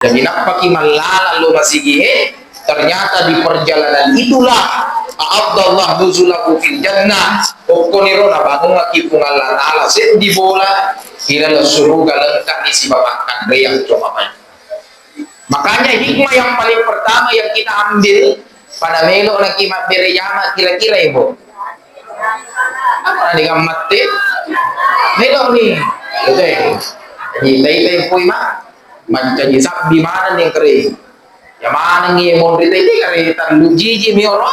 Jadi napaki malala lo masigihe, ternyata di perjalanan itulah Abdullah nuzulahu fil jannah. Pokoniro na bangun lagi pungalan ala di bola kira surga lengkap isi babakan yang coba. Makanya hikmah yang paling pertama yang kita ambil pada melo na kimat berjama kira-kira ibu. Apa dengan mati? Melo nih. Oke. Jadi tay pui mak. Macam isap di mana yang kering? Yang mana nih mau ini kering terlalu jiji mioro.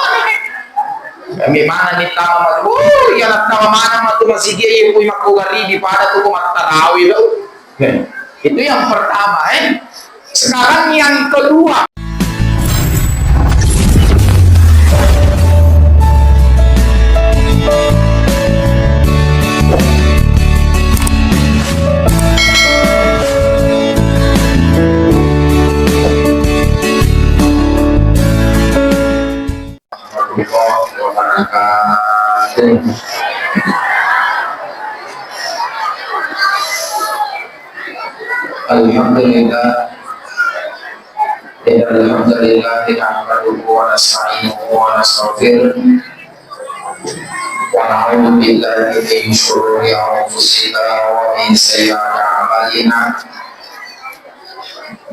Kami mana nih tahu? Ya nak tahu mana matu masih dia yang pui mak kugari di pada tuh mak tarawih tu. Itu yang pertama. Sekarang yang kedua. Alhamdulillah, alhamdulillah, nahmaduhu wa nasta'inuhu wa nastaghfiruh wa na'udzu billahi min shururi anfusina wa min sayyiati a'malina.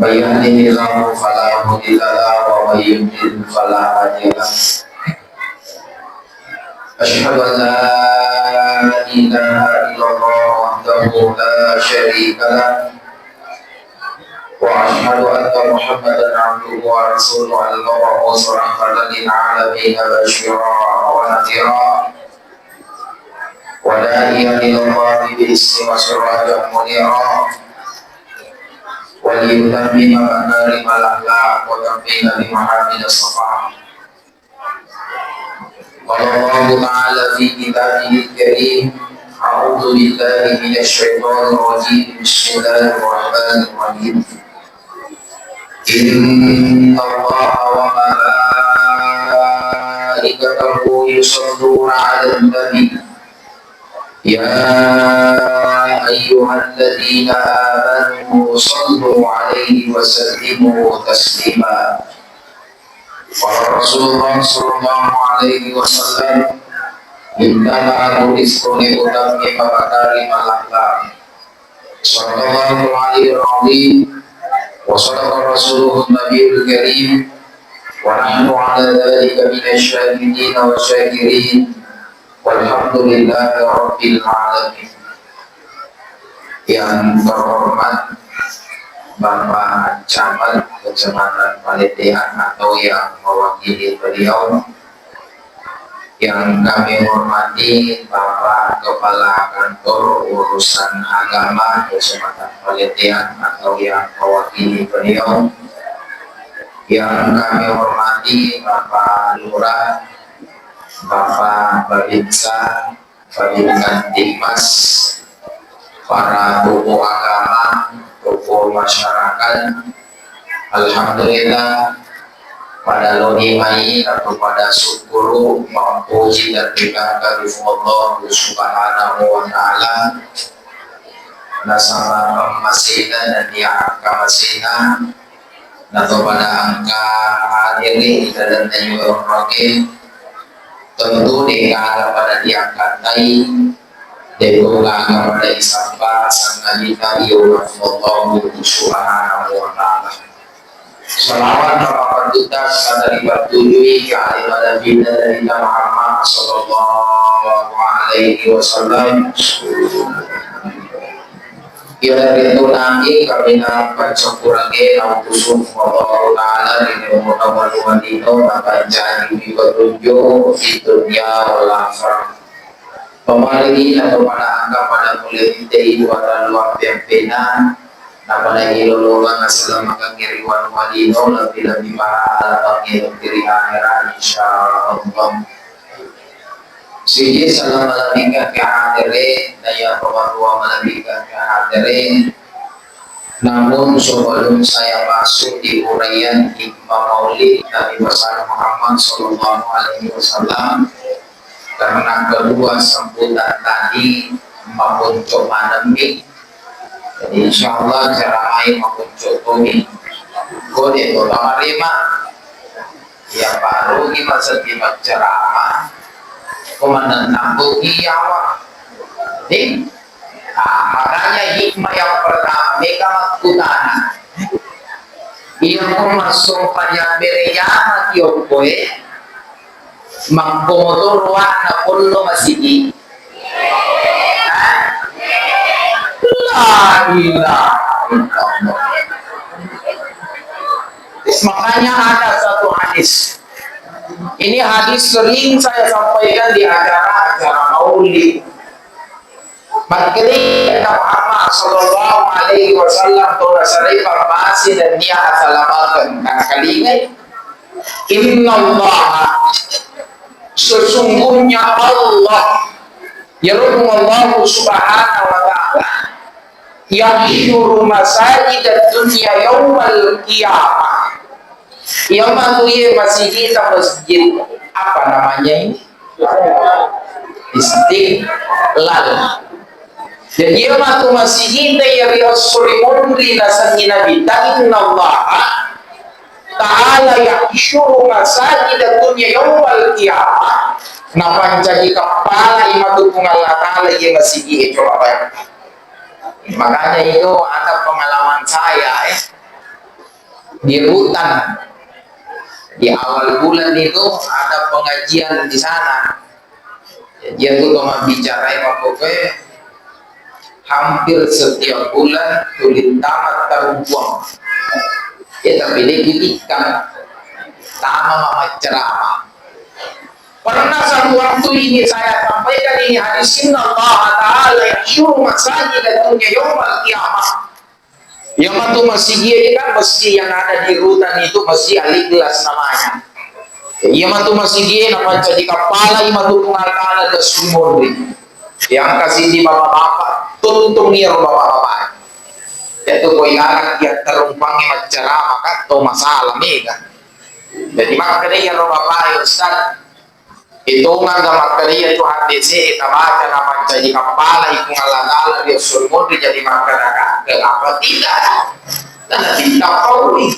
May yahdihillahu fala mudilla lahu wa may yudlil fala hadiya lahu. Asyhadu an la ilaha illallah wahdahu la syarika lahu wa asyhadu anna Muhammadan abduhu wa rasuluhu al-mab'uts rahmatan lil alamin basyiran wa nadhira wa da'iyan ila Allah bi ismi wa sirajan munira wa liyutammima makarimal akhlaq wa tammima bi mahamidas safah. Allah Ta'ala fi kitabihil karim. A'udzu billahi minasyaitonir rajim. Bismillahirrahmanir rahim. Inna Allaha wa malaikatahu yusholluna 'alan nabi. Ya ayyuhalladzina amanu shallu 'alaihi wa sallimu taslima. Rasulullah sallallahu alaihi wasallam innama bu'istu li utammima makarimal akhlaq. Sallallahu alaihi wa sadaqa rasuluhu nabiyul karim wa nahnu ala dhalika minasyahidin wa syakirin walhamdulillahi rabbil alamin. Yang terhormat Bapak Camat Kecamatan Paletean atau yang mewakili beliau, yang kami hormati Bapak Kepala Kantor Urusan Agama Kecamatan Paletean atau yang mewakili beliau, yang kami hormati Bapak Lurah, Bapak Babinsa, Babinkan Dimas, para tokoh agama, tokoh masyarakat. Alhamdulillah, pada loni mai atau pada syukur memuji dan beribadah Allah Subhanahu wa Ta'ala nasaba masina dan dia angka masina atau pada angka hadiri dan juga roke tentu dia pada diangkat tai dekola pada isapa sang nabi Allah Subhanahu wa Ta'ala. Salawat dan duta pada dibatujui ke alim bina dari Muhammad sallallahu alaihi wasallam. Kira itu nanti kami nampak sempurna nautusum Allah Ta'ala di mudah-mudahan dino dapat jadi petunjuk di dunia wal akhirah. Pemalingi atau pada angka pada mulai dari dua luar pimpinan nah pada ilolongan selama kekiriwan wadino lebih mahal bagi kiri akhirat insyaallah. Siji salam malaikat ke hadirin daya pemerua malaikat ke hadirin. Namun sebelum saya masuk di uraian hikmah maulid Nabi besar Muhammad sallallahu alaihi wasallam, karena kedua sambutan tadi maupun cuma nemik, jadi insyaallah ceramah maupun cotomi Kode to tamarima ya baru gimana setiap ceramah komandan nambung iyawa. Makanya hikmah yang pertama mereka makutana iya masuk pada bereyama tiyokoe magkomotor na pullo masigi la ilaha illallah. Makanya ada satu hadis, ini hadis sering saya sampaikan di acara-acara maulid. Makanya Muhammad Sallallahu Alaihi Wasallam telah sering berbahasa dan dia asalamatkan kalingai. Inna Allah, sesungguhnya Allah, Allah Subhanahu Wa Taala, yahsyuru masajid dunia yaumal qiyamah. Yang matuye masih kita masjid apa namanya ini? Istiqlal. Jadi dia matu masih kita ya Rasulullah nasangi Nabi inna Allah Ta'ala yahsyuru masajid dunia yaumal qiyamah. Napa jadi kepala imatu Allah Ta'ala yang masih itu coba. Makanya itu ada pengalaman saya di hutan di awal bulan itu ada pengajian di sana. Dia tuh cuma bicara pokoknya hampir setiap bulan tulis tamat terbuang. Ya tapi dia gilikan tanah ceramah. Pernah satu waktu ini saya sampaikan ini hadis Allah Ta'ala yahsyuru masajid dunia yaumal qiyamah. Yang itu masjid ini kan masjid yang ada di rutan itu masjid Al-Ikhlas namanya. Yang itu masjid ini apa jadi kepala yang itu pengalala dan sumur yang kasih di bapak-bapak tuntung dia bapak-bapak. Itu koi anak yang terumpangnya ceramah kan to masalah nih kan. Jadi makanya yang bapak Ustaz itu nggak materi itu hadis kita baca nama jadi kepala itu ngalah dia sumur jadi masyarakat apa tidak karena tidak tahu nih.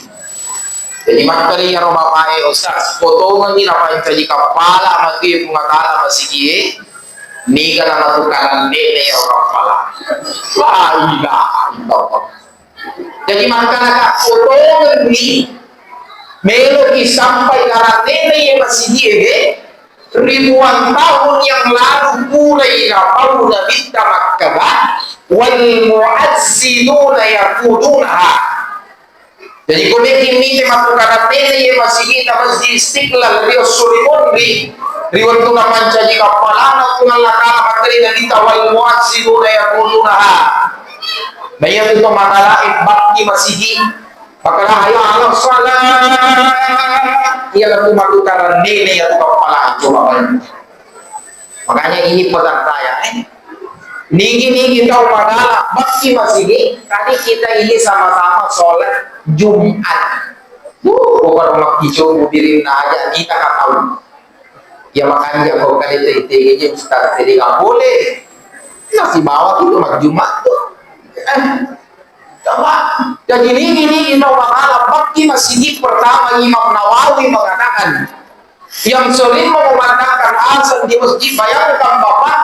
Jadi materi yang bapak Ustaz potongan ini apa jadi kepala mati itu ngalah masih gie ni kan nama tukaran nenek orang kepala la ilaha illallah. Jadi masyarakat potongan ini meloki sampai karena nenek yang masih gie ribuan tahun yang lalu mulai rapauna bitta Makkah wal mu'azziluna yaqudunaha. Jadi konekin ini masuk karena ini masih kita masjid Istiqlal Rio Surimondri riwan tuna panca jika palana tuna lakala materi dan kita wal mu'azziluna yaqudunaha. Bayar itu matalaib bakti masjid maka ayo Allah salat ia lalu matukaran nenek yang kepala coba. Makanya ini pesan saya niki tahu padahal bakti masih tadi kita ini sama-sama sholat Jumat bukan makti coba birin aja kita kan tahu ya. Makanya kalau kan itu aja Ustaz jadi nggak boleh nasi bawah itu mak Jumat tuh jadi ini masalah bakti masjid pertama Imam Nawawi mengatakan yang sering mengatakan azan di masjid. Bayangkan Bapak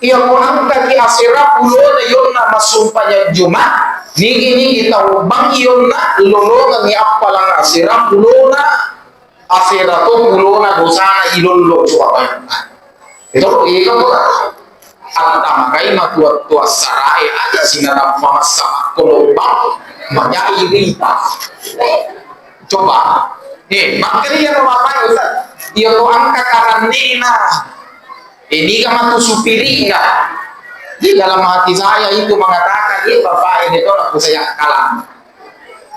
yang mengangkat di asirah pulona yonna masumpanya Jumat niki kita ubang yonna lolongan ni apalang asirah pulona asirah to pulona dosana ilollo coba itu atama kay matuwa sarai aja sinara pamasa kolobang manyai rita coba materi yang apa Ustaz dia lo angka karantina ini kan matu supirina di dalam hati saya itu mengatakan bapak ini tuh aku saya kalah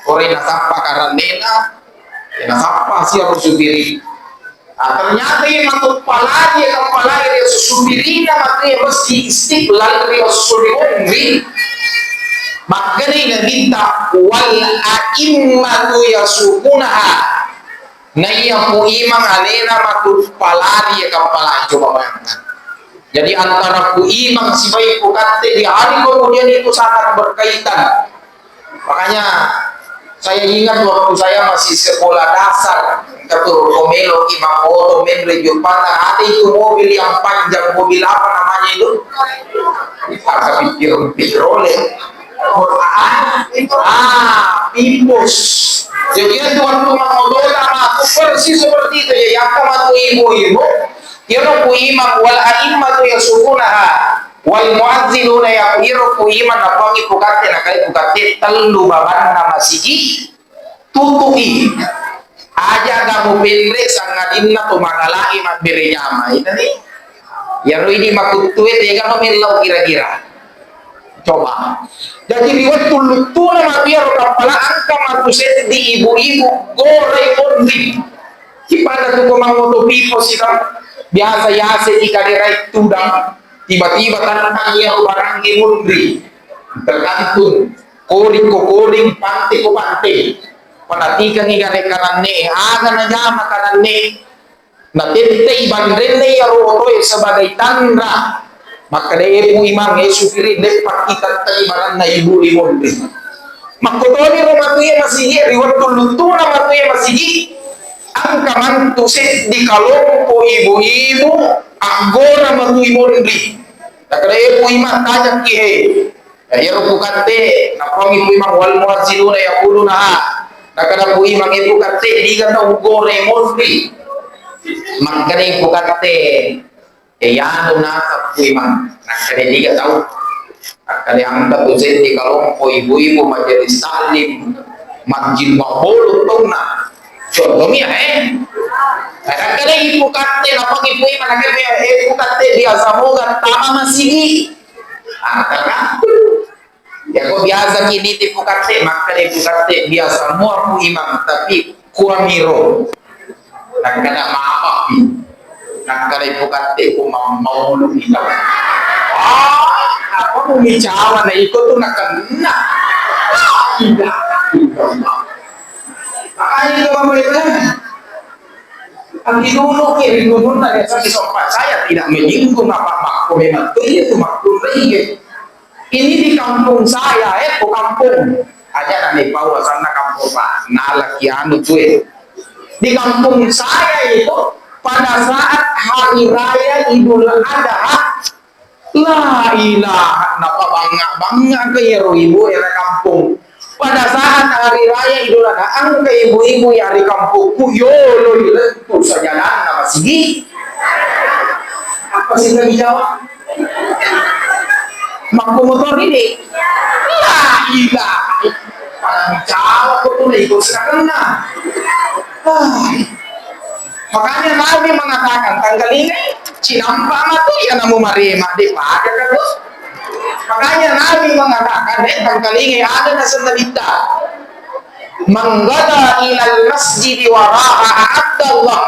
orang nasapa karantina nasapa siapa supiri. Ternyata yang masuk kepala dia susupirina makanya mesti Istiqlal Rio Surimondri. Makanya minta wal a'immatu yasukunaha na iya po imang alena matu kepala dia kepala coba bayangkan. Jadi antara ku imang si bayi ku kate di hari kemudian itu sangat berkaitan. Makanya Saya ingat waktu saya masih sekolah dasar, ketua Komelo, Imam Oto, Menre, Jepang, ada itu mobil yang panjang, mobil apa namanya itu? Kita pikir Pimpus. Jadi itu waktu mengodola aku persis seperti itu ya. Yang kamatu ibu-ibu, kira ku imam wal a'immatu yasukunaha wal muadziluna yaqiru ku iman napangi pukate nakai pukate telu baban nama siji tutui aja kamu pendre sangadinna tu magalai mak berenyama ini ya ini makutue ya kamu melau kira-kira coba jadi riwayat tulutu nama biar kapala angka matu di ibu-ibu goreng undi kipada tu komangoto pipo sidang biasa ikadirai tudang tiba-tiba tanah dia barang mundri tergantung koring pantai ko pantai panatikan igane kananne aga na jama kananne na tente ibandrelle ya roto sebagai tanda maka de ibu imam supiri lepak kita taibaran na ibu mundri makotoni romatuye masigi riwat tulutuna matuye masigi ang kamantu set di kalompo ibu-ibu anggora matui mondri takra ibu imam tajak kihe ya rupukante napang ibu imam wal muadziluna yaquluna nakada ibu imam ibu kate diga na ugore mondri makane ibu kate yano na ibu imam nakada diga tahu nakada angkat set di kalompo ibu-ibu majelis taklim masjid mabolo tuna contohnya kadang-kadang ibu kate napang ibu iman akhirnya ibu kate biasa moga tama masih karena ya kok biasa kini ibu kate maka ibu kate biasa mau aku imam tapi kurang miro kadang-kadang maaf kadang-kadang ibu kate ku mau lu hilang apa mau bicara na ikut tuh nak kena tidak makanya itu mereka ang tinulog rinunod na sa isompa saya tidak menyinggung apa makro memang itu makro lagi ini di kampung saya po kampung aja nanti bawa sana kampung pak nalaki anu tuh di kampung saya itu pada saat hari raya Idul Adha la ilaha napa bangga ke ibu ya kampung pada saat hari raya Idul Adha angka ibu-ibu yang di kampungku yolo itu sajalan nama sigi apa sih nggak dijawab mampu motor ini lah iya pada jawab kok tuh ikut kena makanya Nabi mengatakan tanggal ini cinampa tuh ya namu marima dipakai kan tuh makanya Nabi mengatakan tanggal ini ada nasa nabita manggada ilal masjid waraha a'addallah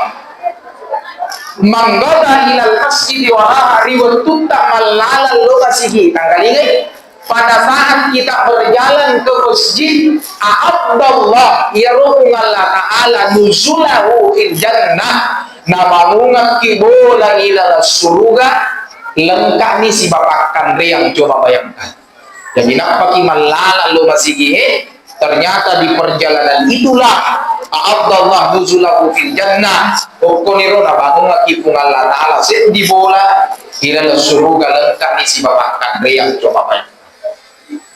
manggada ilal masjid waraha riwatutta malala lokasihi tanggal ini pada saat kita berjalan ke masjid a'addallah ya Allah ta'ala nuzulahu fil jannah namanungat kibola ilal surga lengkap nih si bapakan yang coba bayangkan jadi nampak malala lo masih ternyata di perjalanan itulah Abdullah nuzulahu fil jannah ukoniro na bangun lagi pun Allah Ta'ala di bola ilal surga lengkap nih si bapakan yang coba bayangkan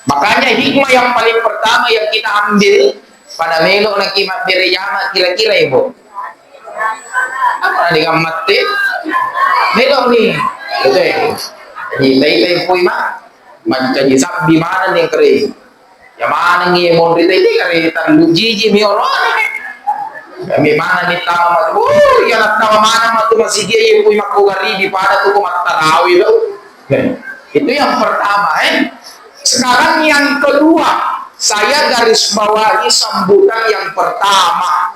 makanya hikmah yang paling pertama yang kita ambil pada melok na kimat berjama kira-kira ibu apa nih kamate melok nih gitu ya jadi pui mah macam jisab di mana nih kering ya mana nih mau ini kering terlalu jiji mioro di mana nih tawa ya nak tawa mana matu masih dia pui mak kugari di pada tuh kumat tarawih itu itu yang pertama sekarang yang kedua saya garis bawahi sambutan yang pertama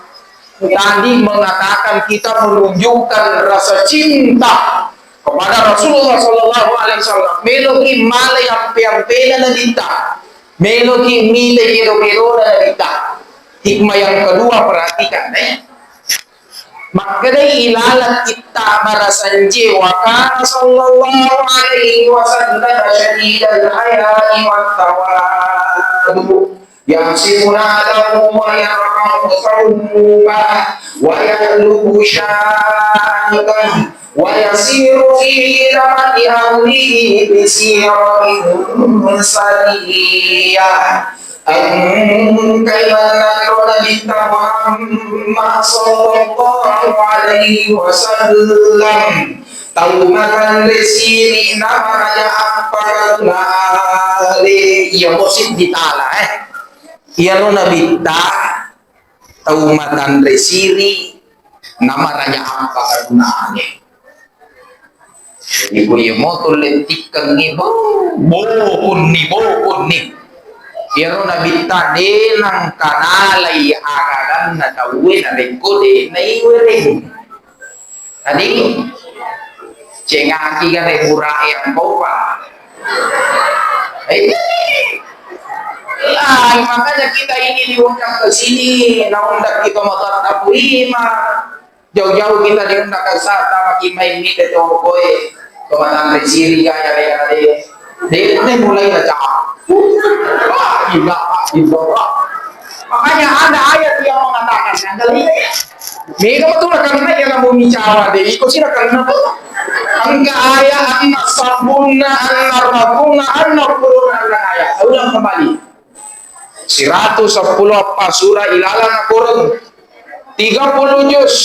tadi mengatakan kita menunjukkan rasa cinta kepada Rasulullah Sallallahu Alaihi Wasallam meloki male yang pena na dita meloki mile kero na dita hikmah yang kedua perhatikan maka dari ilalat kita marasanji wa kana sallallahu alaihi wasallam syadidal hayai wat tawadu يحسب آدم ويرفع ثوبه ويطلب شاهدا ويسير في لمن أهله بسيرة سرية أن كيف نكون بالتمام صلى الله عليه وسلم taumatan lesiri namanya apa nali ya musik ditala ya lo nabita taumatan lesiri namanya apa karunanya ibu ya motor lentikan ni bokun ni ya lo nabita denang kanalai agagan na tawin na rekode na iwering tadi cengaki kan murah yang kopa makanya kita ini diundang ke sini undang kita motor tapulima jauh-jauh kita diundang ke sana makin main ini ke tokoe kemana resiri gaya dia mulai baca makanya ada ayat yang mengatakan kali ini mereka betul karena yang mau bicara deh ikut sih karena angka ayat anak sabuna anak rabuna anak puruna anak ayat ulang kembali 110 surah ilalang Quran 30 juz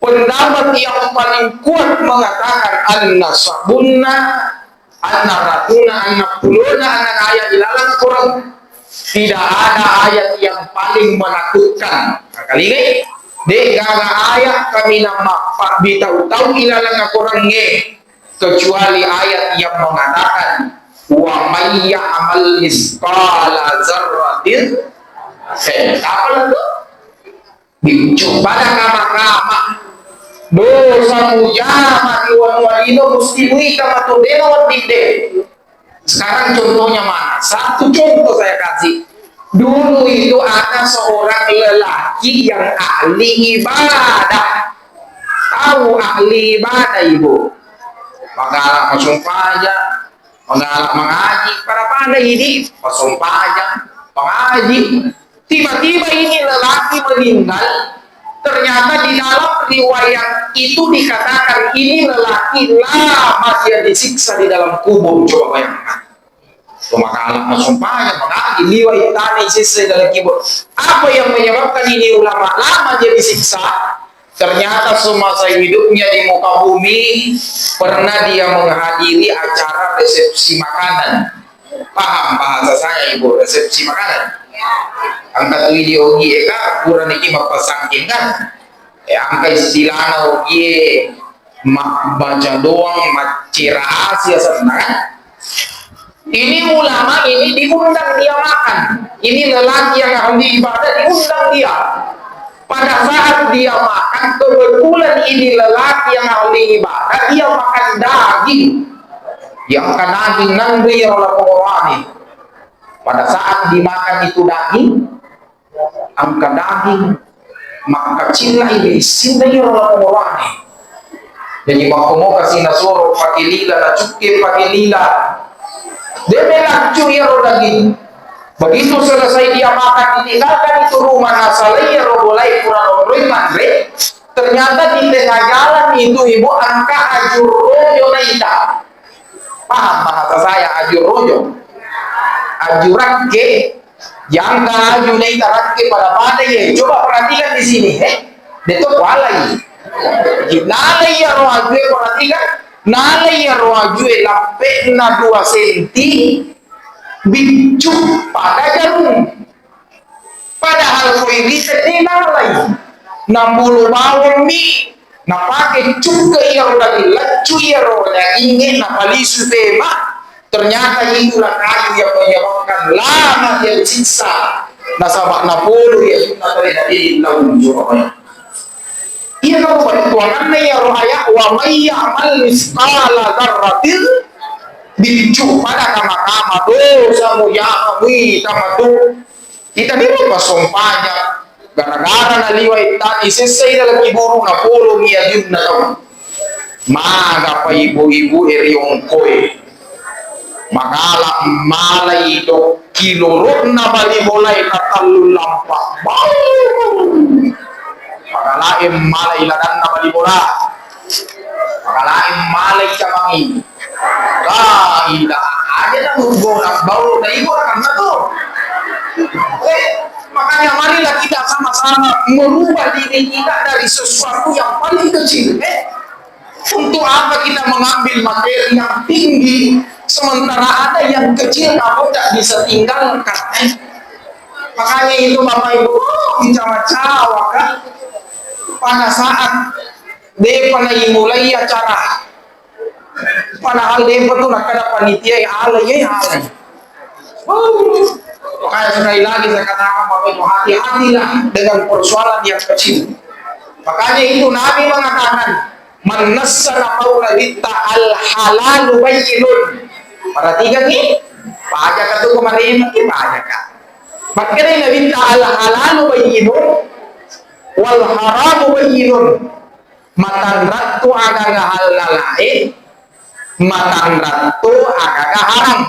pendapat yang paling kuat mengatakan anak sabuna anak rabuna anak puruna anak ayat ilalang Quran tidak ada ayat yang paling menakutkan kali ini dek gaga ayat kami nama pak bitau-tau ilalang Quran kecuali ayat yang mengatakan wa may ya'mal misqala dzarratin apa itu dicoba kama dosa mujama iwan walino muslimin kama tudena wa tidde. Sekarang contohnya mana? Satu contoh saya kasih. Dulu itu ada seorang lelaki yang ahli ibadah. Tahu ahli ibadah ibu? Penggalak pasumpaja, penggalak mengaji. Para pandai ini pasumpaja, pengaji. Tiba-tiba ini lelaki meninggal. Ternyata di dalam riwayat itu dikatakan ini lelaki lama dia disiksa di dalam kubur. Coba bayangkan. Makalah sumpahnya mengaji liwat tani sisa dalam kubur. Apa yang menyebabkan ini ulama lama dia disiksa? Ternyata semasa hidupnya di muka bumi pernah dia menghadiri acara resepsi makanan. Paham bahasa saya ibu, resepsi makanan? Angka video eka kurang iki mapasangkin kan angka istilahnya ogie mak baca doang mak rahasia sebenarnya ini ulama ini diundang dia makan ini lelaki yang ahli ibadah diundang dia pada saat dia makan kebetulan ini lelaki yang ahli ibadah dia makan daging yang makan daging nanti yang oleh pengurangi pada saat dimakan itu daging angka daging maka cila ini sindai orang pengurangi jadi mau kasih nasoro pakai lila na cukai pakai lila dia melakcu ya daging begitu selesai dia makan ditinggalkan itu rumah nasalai ya mulai kurang mandre ternyata di tengah jalan itu ibu angka ajur rojo naita paham bahasa saya ajur rojo ajuran ke yang aju naita rakke pada ya coba perhatikan di sini detok walai nalai ya roaju perhatikan nalai ya roaju lampe na 2 senti bicu pada jarum padahal koi bisa nalai 60 bawang mi na pakai cuka ya lagi lacu ya roja ingin na palisu tema ternyata itulah kayu yang menyebabkan lama dia siksa nasabak napulu ya sunnah dari laun juga iya kalau pertuangannya ya rohaya wa may ya'mal misqala dzarratin dibicu pada kama-kama dosa mujawi tamatu kita di rumah sompanya gara-gara naliwai tadi selesai dalam iburu napulu ya junna tahu maga pa ibu-ibu eriong koe Makala malay do kilurut na bali mulay katalul lampak. Makalaim malay ladan na bali bola. Makalaim malay camangi. Kaila aja na menggorak bau na ibu karena tuh. Makanya marilah kita sama-sama merubah diri kita dari sesuatu yang paling kecil. Untuk apa kita mengambil materi yang tinggi sementara ada yang kecil kamu tidak bisa tinggalkan? Makanya itu Bapak Ibu cawa-cawa kan pada saat dia mulai acara, padahal dia betul nak ada panitia yang alay. Makanya sekali lagi saya katakan Bapak Ibu, hati-hatilah dengan persoalan yang kecil. Makanya itu Nabi mengatakan, man nassara qawla bitta al halalu bayyinun. Perhatikan nih, pajak itu kemarin mati pajak. Makanya Nabi bitta al halalu bayyinun wal haramu bayyinun. Matan ratu agaga halalae, matan ratu agaga haram.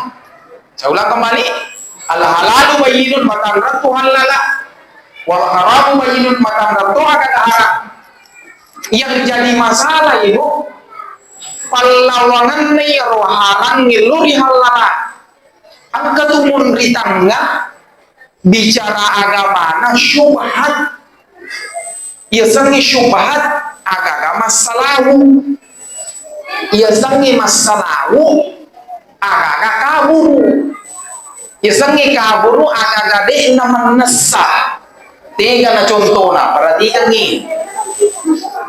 Saya ulang kembali, al halalu bayyinun matan ratu halala, wal haramu bayyinun matan ratu agaga haram. Yang jadi masalah itu palawangan nih roharan ngiluri halala angka tumun ritangga bicara agama na syubhat ya sangi syubhat agama masalahu ya sangi masalahu agaga kaburu ya sangi kaburu agaga de naman nasa tiga na contoh na perhatikan nih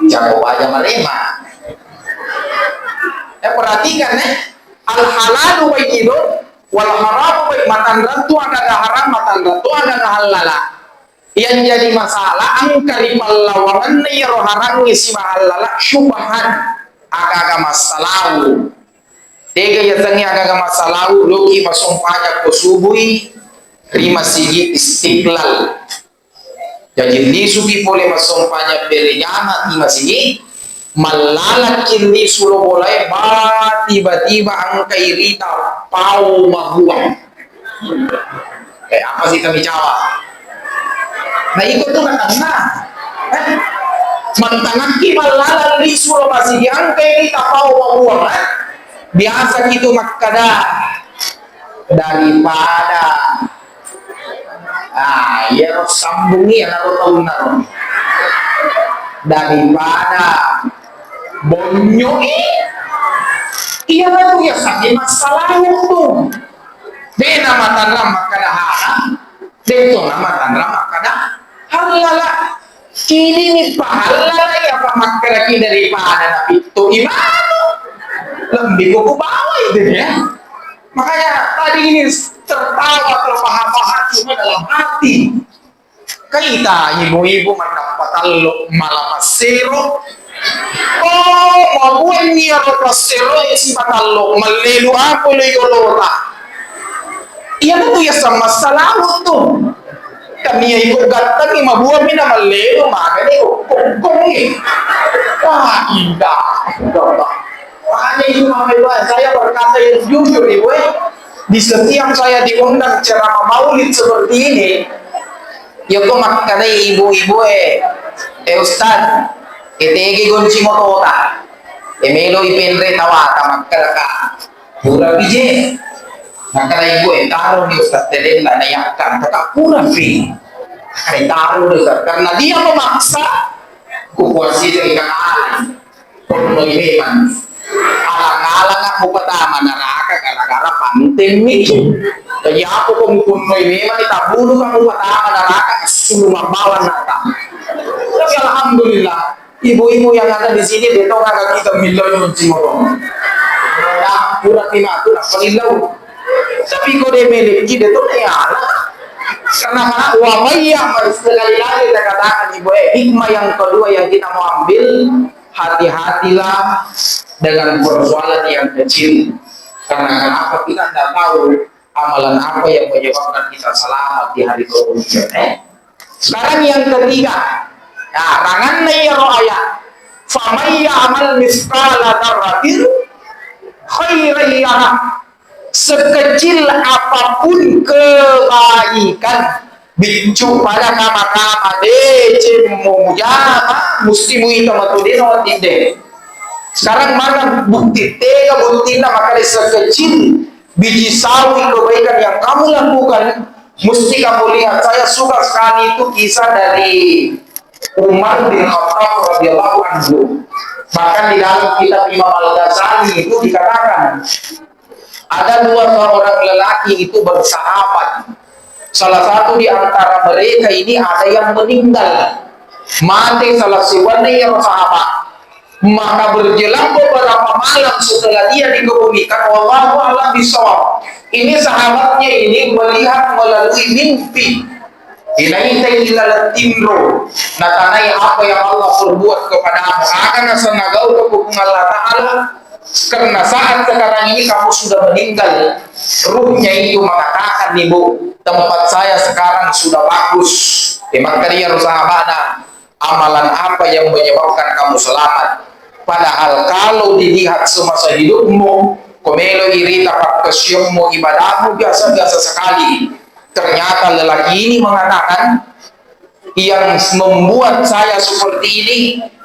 jago aja menerima. Perhatikan al halalu bayyinun wal haramu bayyinun. Matan ratu agaga haram, matan ratu agaga halala. Yang jadi masalah angkari pallawangan ni roharang ngisi halala syubhan agaga masalahu. Tiga yatangi agaga masalahu loki masumpanya kusubui rima sigi istiqlal. Jadi lisuki boleh masumpanya beriana tima sigi malalat kini suruh boleh tiba-tiba angkai rita pau mahuang. Apa sih kami jawab? Nah itu tuh karena mantangan ki malalat li suruh masih angkai rita pau mahuang. Biasa gitu makada daripada ya sambungi ya naruh daripada bonyoi iya tuh ya sakit masalah itu beda matandra makada haram beto nama tandra makada halala kini nih pahalala ya pak makada kini daripada itu gimana lebih ke bawah itu ya makanya tadi ini tertawa terbahak-bahak cuma dalam hati kita ibu-ibu mendapat taluk malam masero mabuan niya masero si pataluk malelu ako leyolota iya na tuh ya sama salah tuh kami ya ibu gatang ni mabuan mina malelu magani kong wah indah makanya itu saya berkata yang jujur ibu di setiap saya diundang ceramah maulid seperti ini ya kok makanya ibu-ibu Ustad itegi gunci motota melo ipendre tawata makaka pura bije makanya ibu taruh di Ustad telenda nayakan tetap pura fi taruh di Ustad karena dia memaksa kukuasi dari kakak perlu iman alang-alang ako patama naraka gara-gara pantin itu jadi aku kumukunoy memang itabulo ka mo patama naraka sulumabawan nata tapi alhamdulillah ibu-ibu yang ada di sini dito nga kita milyon yung simoro na pura pinatu na panilaw tapi ko de meleki dito na yan karena wamaya sekali lagi saya katakan ibu hikmah yang kedua yang kita mau ambil hati-hatilah dengan persoalan yang kecil karena kenapa kita tidak tahu amalan apa yang menyebabkan kita selamat di hari kemudian sekarang yang ketiga rangan nayro ayat famay amal misqala dzarratin khairan yarah sekecil apapun kebaikan bicu pada kama-kama DC mujama musti muita matudin o tinde. Sekarang mana bukti tega bukti maka sekecil biji sawi kebaikan yang kamu lakukan, mesti kamu lihat. Saya suka sekali itu kisah dari Umar bin Khattab radhiyallahu anhu. Bahkan di dalam kitab Imam Al-Ghazali itu dikatakan ada dua orang lelaki itu bersahabat. Salah satu di antara mereka ini ada yang meninggal, mati salah seorang yang sahabat. Maka berjelang beberapa malam setelah dia dikebumikan, wallahu a'lam bishawab, ini sahabatnya ini melihat melalui mimpi. Inaita illa timro, natanai apa yang Allah perbuat kepadamu akan asanagau kepukung Allah Ta'ala. Karena saat sekarang ini kamu sudah meninggal, ruhnya itu mengatakan, ibu, tempat saya sekarang sudah bagus. Maka dia sahabatnya, amalan apa yang menyebabkan kamu selamat? Padahal kalau dilihat semasa hidupmu, komelo irita pakasyomu ibadahmu biasa-biasa sekali. Ternyata lelaki ini mengatakan, yang membuat saya seperti ini,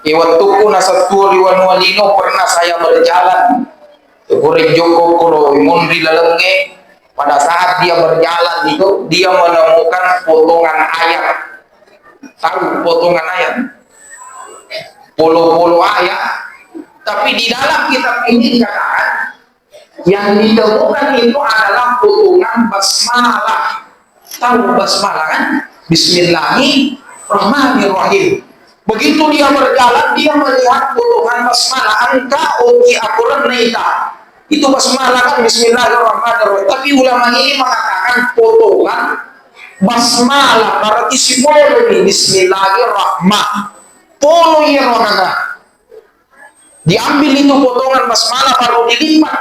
iwatuku nasaturi wanwalino pernah saya berjalan. Tukure Joko Kuro Imundri Lalenge, pada saat dia berjalan itu, dia menemukan potongan ayat. Tahu potongan ayat? Puluh-puluh ayat. Tapi di dalam kitab ini dikatakan, yang ditemukan itu adalah potongan basmalah. Tahu basmalah kan? Bismillahirrahmanirrahim. Begitu dia berjalan, dia melihat potongan basmalah. Angka oki akuran neita. Itu basmalah kan, Bismillahirrahmanirrahim. Tapi ulama ini mengatakan potongan basmalah berarti simbol ini Bismillahirrahmanirrahim. Polo irrahmanirrahim. Diambil itu potongan basmalah baru dilipat.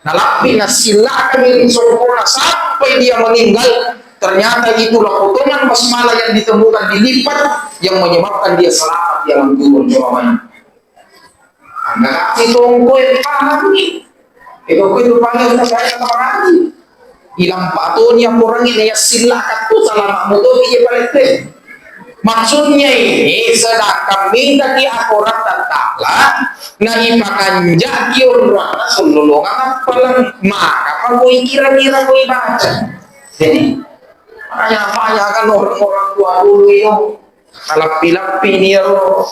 Nalapi nasilakan ini sempurna sampai dia meninggal. Ternyata itulah potongan basmalah yang ditemukan dilipat yang menyebabkan dia selamat di alam kubur. Jawabannya. Anda kasih tongko yang paham nih. Itu panggil saya kata paham. Ilang patunya orang ini ya silakan tuh selamat mutu dia balik. Maksudnya ini sedangkan minta di akurat Ta'ala na ipakanja yun rana sululungan apalang maka pagoy kira-kira ko ibaca. Jadi makanya kan orang-orang tua dulu itu kalap-pilapi niya ro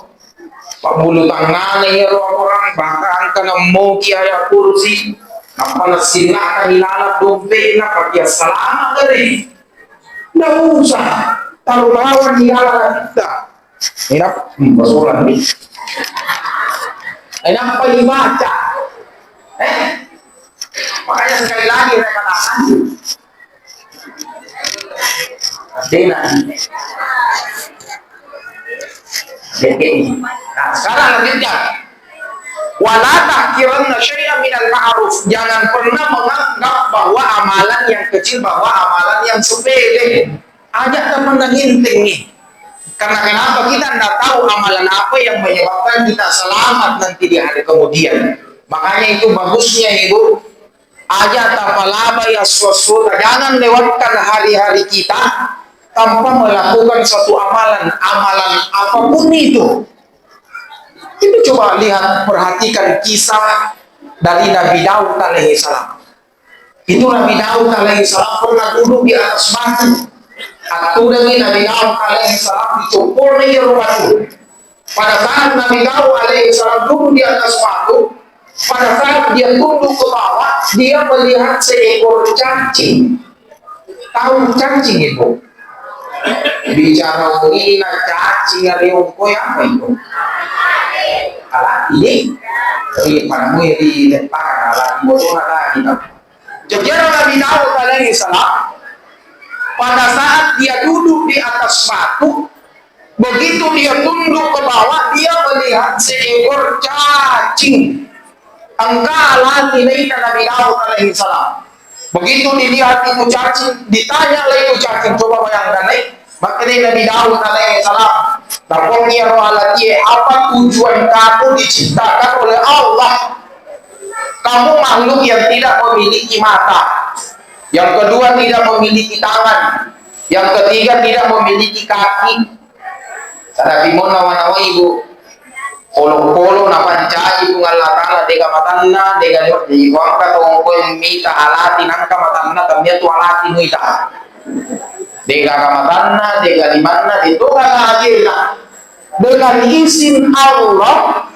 pabulu tangan niya ro orang bahkan ka ng moki ay kursi napalasin na nilalap dobe na pagya salamat ka rin nausa taruhawan nilalap kita hirap basuran rin ay napalibaca makanya sekali lagi saya katakan Dena. Nah, sekarang lanjutnya. Wala tahkiranna syai'an minal ma'ruf. Jangan pernah menganggap bahwa amalan yang kecil, bahwa amalan yang sepele. Ajak teman hinting nih. Karena kenapa kita tidak tahu amalan apa yang menyebabkan kita selamat nanti di hari kemudian. Makanya itu bagusnya Ibu. Aja tapalaba ya sesuatu. Jangan lewatkan hari-hari kita tanpa melakukan suatu amalan apapun itu. Itu coba lihat, perhatikan kisah dari Nabi Daud alaihi salam. Itu Nabi Daud alaihi salam pernah duduk di atas batu. Atau dengan Nabi Daud alaihi salam dicopol di rumah itu. Pada saat Nabi Daud alaihi salam duduk di atas batu, pada saat dia tunduk ke bawah, dia melihat seekor cacing. Tahu cacing itu? Bicara ini cacing ada yang apa itu? Alat ini, pada di depan alat bodoh lagi. Jadi Nabi Daud alaihi salam pada saat dia duduk di atas batu, begitu dia tunduk ke bawah, dia melihat seekor cacing. Angkalan ini Nabi Daud alaihi salam. Begitu dilihat itu cacing, ditanya oleh itu cacing, coba bayangkan maka Nabi Daud alaihi salam, apa tujuan kamu diciptakan oleh Allah? Kamu makhluk yang tidak memiliki mata. Yang kedua, tidak memiliki tangan. Yang ketiga, tidak memiliki kaki. Tetapi mau nawa-nawa ibu polo-polo na pancai kung Allah Ta'ala dega matanna dega liwat di wangka tong ko mita alati nangka matanna tamya tu alati muita dega kamatanna dega limanna itu kan agila dengan izin Allah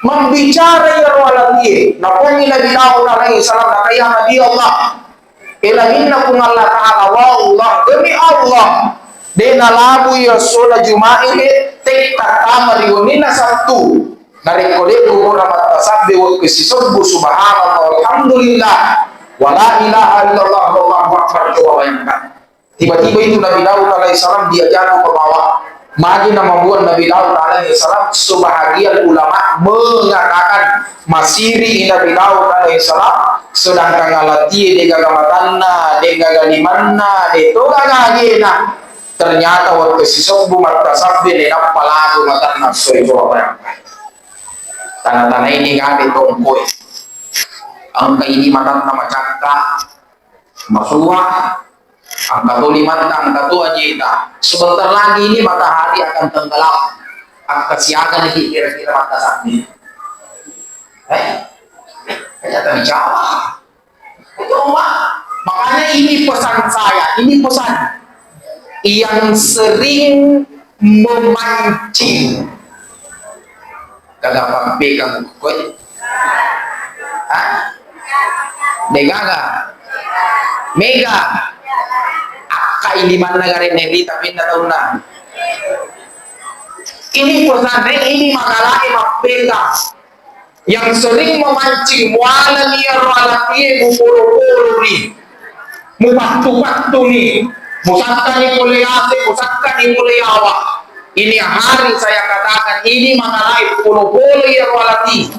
membicara ya walati na kung Nabi Daud alaihi salam na kaya Nabi Allah ilahinna kung Allah Ta'ala wa Allah demi Allah dena labu ya sola juma'i tek tatama riunina sabtu dari kode kubur ramat tasabbi wa kisisubbu subhanallah walhamdulillah wala ilaha illallah wallahu akbar. Coba bayangkan tiba-tiba itu Nabi Daud alaihi salam dia jatuh ke bawah. Magi nama membuat Nabi Daud alaihi salam sebahagian ulama mengatakan masiri Nabi Daud alaihi salam sedangkan ngalati dega gamatanna dega galimanna de toga gagena ternyata waktu sisubbu matasabbi de napalago matanna soy coba bayangkan. Tanah-tanah ini nggak ada tongkoi. Angka ini matan nama cakka, masuah, angka tu lima, angka tu ajita. Sebentar lagi ini matahari akan tenggelam. Angka siaga lagi kira-kira mata sakti. Ternyata dijawab. Coba. Makanya ini pesan saya, ini pesan yang sering memancing. Kagak pegang koi. Hah? Megaga. Mega. Aka ini mana negara ini tapi tidak tahu nah. Ini pesantren ini makalah pegang yang sering memancing wala liar wala kie bukuru ni. Mupaktu ni. Musakkan ni boleh ase, musakkan ni boleh awak. Ini hari saya katakan ini mengalai polo-polo ya walati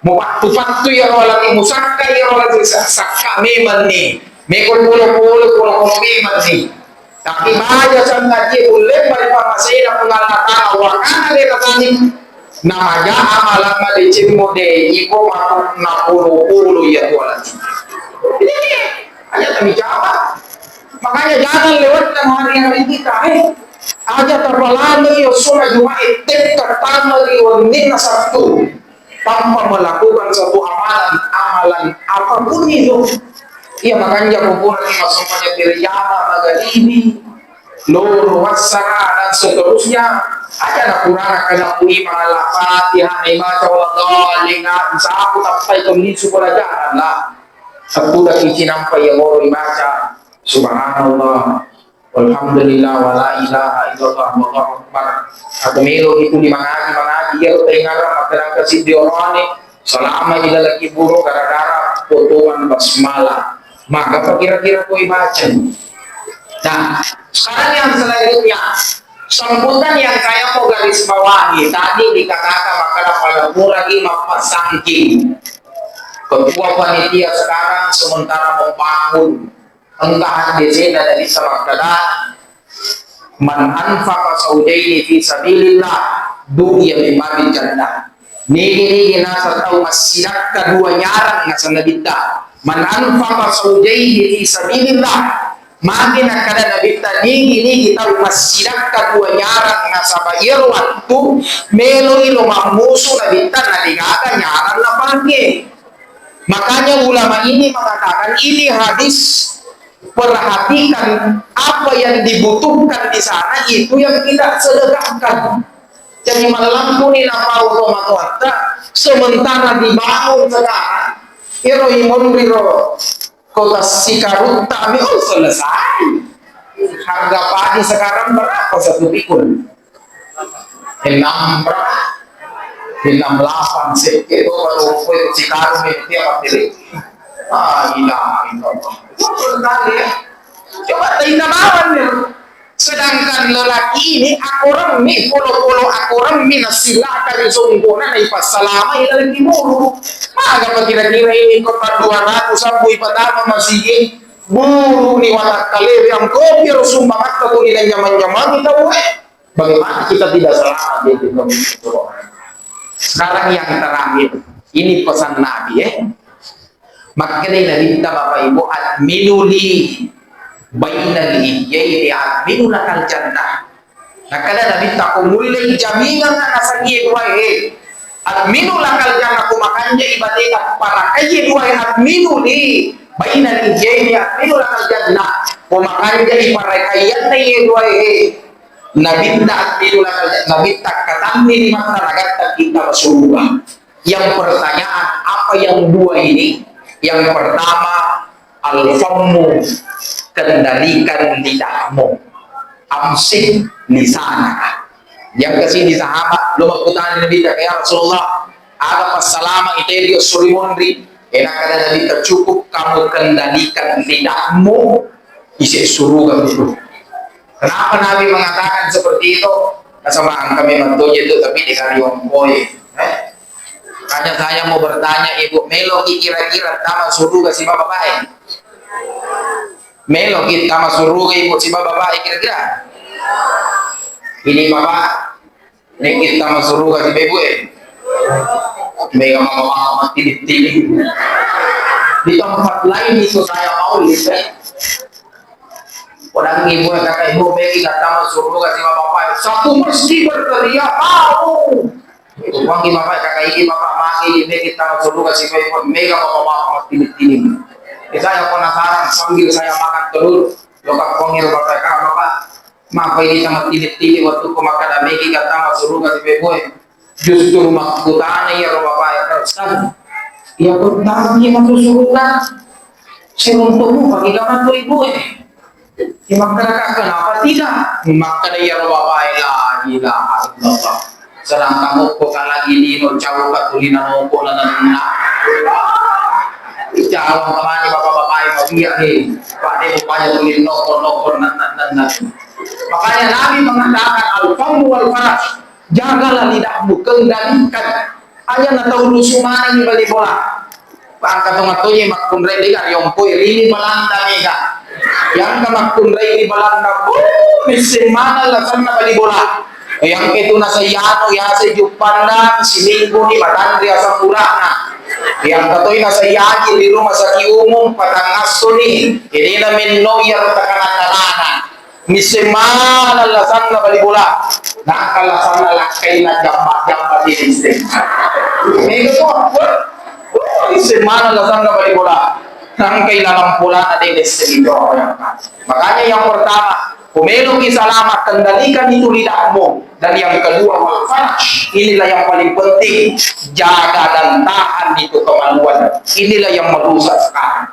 mupaktu ya walati musakka ya walati sakka memang nih mekon polo-polo memang nih tapi bahagia sangat dia boleh beripa masih pengalatan wakana dia katanya namanya amalan madecim mode iko makuk na polo-polo ya walati ini hanya kami jawab makanya jangan lewatkan hari-hari kita aja terbalani yosola juma'i tek pertama riwandina Sabtu tanpa melakukan satu amalan apapun itu. Iya makanya kumpul di masuknya Biryana Magharibi Lur Wasara dan seterusnya aja nak kurang kena pui mengalah Fatihah baca wallahi sapu sampai kondisi pelajaran lah satu dah isi nampak yang mau dibaca subhanallah alhamdulillah wala ilaha illallah wallahu akbar. Aku melo itu di mangaji ya tengah makanan kasih di orane selama ila lagi buruk gara-gara potongan basmalah. Maka kira-kira kau baca. Nah, sekarang yang selanjutnya sambutan yang saya mau garis bawahi tadi dikatakan makalah pada lagi mapasangki. Ketua panitia sekarang sementara membangun entah di sini dari sabda man anfaqa saudaini fi sabilillah dunia bimabil jannah nigi nasa tahu masirak kedua nyarang nasa nabita man anfaqa saudaini fi sabilillah makin kada nabita nigi tahu masirak kedua nyarang nasa bayar waktu melo ilo mamusu nabita nadigaga nyarang na pagi. Makanya ulama ini mengatakan ini hadis perhatikan apa yang dibutuhkan di sana itu yang kita sedekahkan. Jadi malam puni nama utomata sementara dibangun sekarang irohimon biro kota Sikarut kami selesai. Harga padi sekarang berapa satu pikul? 6 berapa? 68 sekitar baru Cikarut tiap pilih. Coba tindakan nih. Sedangkan lelaki ini akoram mi polo-polo akoram mi nasila kari sungkona na ipasalama ilang timuro. Maga kira-kira ini kota 200 sampu ipadama masigi buru ni watak kalebi ang kopi sumbangat ka kung ilang nyaman-nyaman kita bagaimana kita tidak salah di sekarang yang terakhir ini pesan Nabi Makanya nabinta Bapak Ibu adminuli bainal iyyaini adminu lakal jannah. Nakala nabinta ko mulai jaminan na nasa giye adminu lakal jannah ko makanya ibadita para kaye duay adminuli bainal iyyaini adminu lakal jannah ko makanya iparekayan na iye duay nabinta adminu lakal jannah nabinta katamni di mata nagat kita surga. Yang pertanyaan apa yang dua ini? Yang pertama, al-fammu, kendalikan lidahmu, amsik lisanaka. Yang kesini sahabat lumakutan Nabi ya Rasulullah, ada pasalama itu surimondri, enak ada Nabi cukup kamu kendalikan lidahmu, isi surga itu. Kenapa Nabi mengatakan seperti itu? Kesamaan kami mentuju itu tapi di kariong boy. Makanya saya mau bertanya Ibu Melo kira-kira taman surga si Bapak baik. Melo kita taman surga Ibu si Bapak baik kira-kira. Ini Bapak, ini kita taman surga si Ibu Mega mama tilik-tilik. Di tempat lain itu saya mau lihat. Orang Ibu kata Ibu Mega taman surga si Bapak baik. Satu mesti berteriak wangi Bapak kakak ini Bapak maki ini kita suruh kasih kau mega Bapak tilik-tilik. Saya penasaran sambil saya makan telur lokak kongil Bapak kakak Bapak maka ini sama tilik-tilik waktu ku makan megi kata suruh kasih kau justru makutane ya Bapak ya teruskan ya pertama dia masuk surga seruntumu bagi kamu tuh Ibu maka kenapa tidak maka ya Bapak la ilaha illallah. Serang kamu kok lagi lino jauh katulina nopo na jauh kemana bapak-bapak yang mau biar pada rupanya tulin nopo makanya Nabi mengatakan al-famu wal-faraj jagalah lidahmu kendalikan aja na tahu lusu mana ni bali bola angkat ngatoy makun rey dengan yung poy rini balanda mega yang kamakun rey di balanda misin mana lasan na bali bola yang itu nasa yano ya sa Jupanda si Minggu ni matandri sa Purana yang katoy nasa yagi di rumah sa kiumong patangaso ni ini namin noyar takanan nalana misimana lasan na balibula nakalasan na lakay na jamba di listing ini ko misimana lasan na balibula nang kailangan pula na di listing ito makanya yang pertama Pumelo selamat kendalikan itu lidahmu dan yang kedua wal-faraj inilah yang paling penting jaga dan tahan itu kemaluan inilah yang merusak sekarang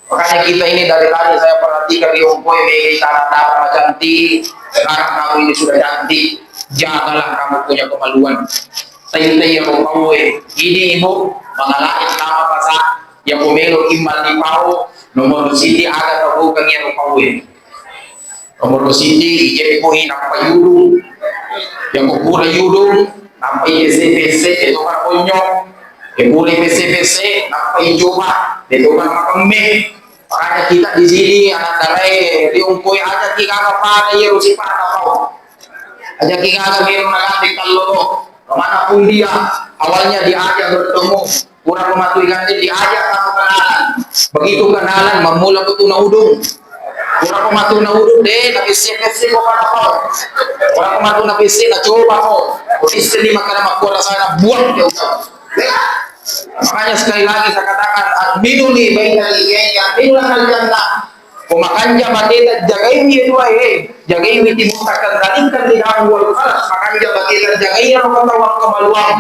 makanya kita ini dari tadi saya perhatikan di Ongkoy megi tanah-tanah cantik sekarang kamu ini sudah cantik jagalah kamu punya kemaluan tay-tay yang Ongkoy ini Ibu mengalami nama pasal yang Pumelo imbal di pau nomor sini ada tahu kang yang Ongkoy nomor sini jadi poin apa yudung yang kukura yudung apa PCPC itu kan konyol boleh PCPC apa coba itu kan makemme makanya kita di sini anak darai di Ongkoy aja kita apa ya rusi pada kau aja kita nggak nanti kalau kemana pun dia awalnya diajak bertemu kurang mematuhi diajak kamu kenalan begitu kenalan memulai betul naudung orang pematu na udah deh, tapi si ko para ko. Orang pematu na PC na coba ko. Istri lima kali makura sana buang dia udah. Makanya sekali lagi saya katakan adminu li bainal iyyaini adminu lakal jannah. Pemakanja bateta jagai dia dua jagai witi mutakan radingkan di dalam wal falas makanya bateta jagai yang kata wal kemaluan.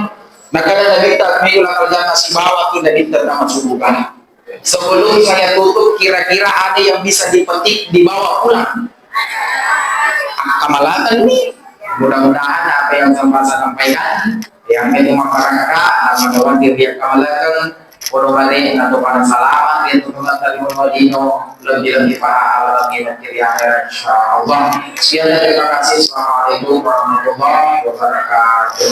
Maka Nabi adminu lakal jannah si bawa tidak diterima surga. Sebelum saya tutup, kira-kira ada yang bisa dipetik dibawa pulang amalatan ini. Mudah-mudahan apa yang saya sampaikan yang itu masyarakat melawan diri yang kamalatan korobane atau pada salaman itu dari Muhammadino lebih pahala lagi menteri akhirat insyaallah. Sekian terima kasih. Assalamualaikum warahmatullahi wabarakatuh.